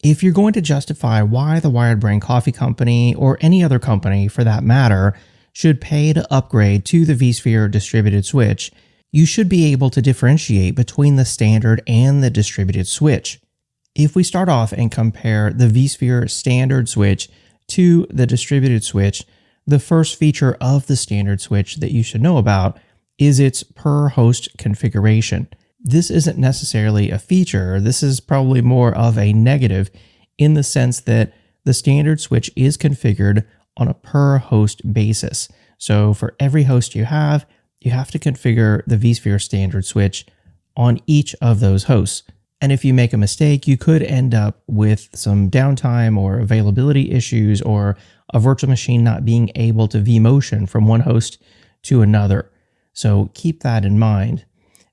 If you're going to justify why the Wired Brain Coffee Company, or any other company for that matter, should pay to upgrade to the vSphere distributed switch, you should be able to differentiate between the standard and the distributed switch. If we start off and compare the vSphere standard switch to the distributed switch, the first feature of the standard switch that you should know about is its per host configuration. This isn't necessarily a feature. This is probably more of a negative in the sense that the standard switch is configured on a per host basis. So for every host you have to configure the vSphere standard switch on each of those hosts. And if you make a mistake, you could end up with some downtime or availability issues, or a virtual machine not being able to vMotion from one host to another. So keep that in mind.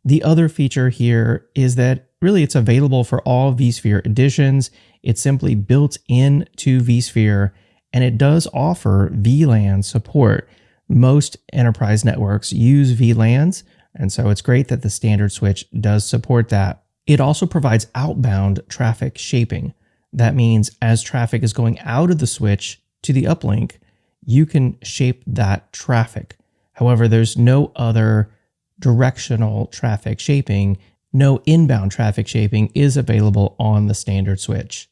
The other feature here is that really it's available for all vSphere editions. It's simply built into vSphere, and it does offer VLAN support. Most enterprise networks use VLANs, and so it's great that the standard switch does support that. It also provides outbound traffic shaping. That means as traffic is going out of the switch to the uplink, you can shape that traffic. However, there's no other directional traffic shaping. No inbound traffic shaping is available on the standard switch.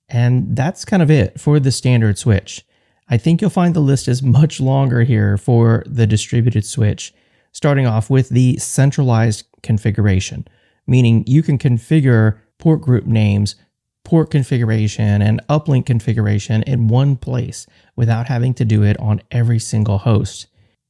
And that's kind of it for the standard switch. I think you'll find the list is much longer here for the distributed switch, starting off with the centralized configuration, meaning you can configure port group names, port configuration, and uplink configuration in one place without having to do it on every single host.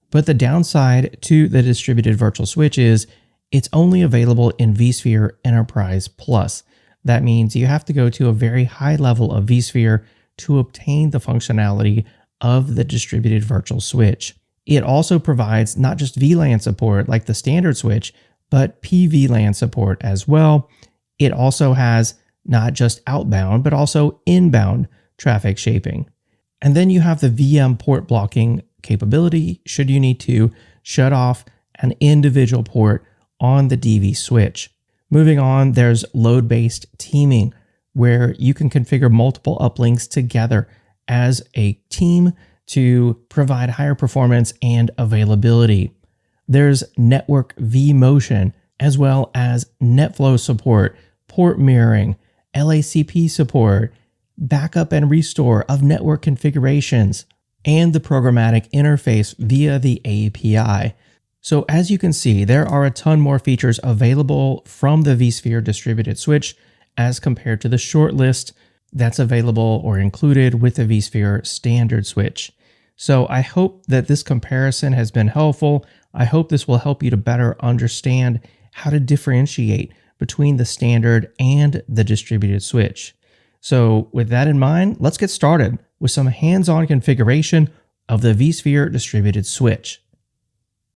But the downside to the distributed virtual switch is it's only available in vSphere Enterprise Plus. That means you have to go to a very high level of vSphere to obtain the functionality of the distributed virtual switch. It also provides not just VLAN support like the standard switch, but PVLAN support as well. It also has not just outbound, but also inbound traffic shaping. And then you have the VM port blocking capability should you need to shut off an individual port on the DV switch. Moving on, there's load-based teaming, where you can configure multiple uplinks together as a team to provide higher performance and availability. There's network vMotion, as well as NetFlow support, port mirroring, LACP support, backup and restore of network configurations, and the programmatic interface via the API. So as you can see, there are a ton more features available from the vSphere distributed switch as compared to the short list that's available or included with the vSphere standard switch. So I hope that this comparison has been helpful. I hope this will help you to better understand how to differentiate between the standard and the distributed switch. So with that in mind, let's get started with some hands-on configuration of the vSphere distributed switch.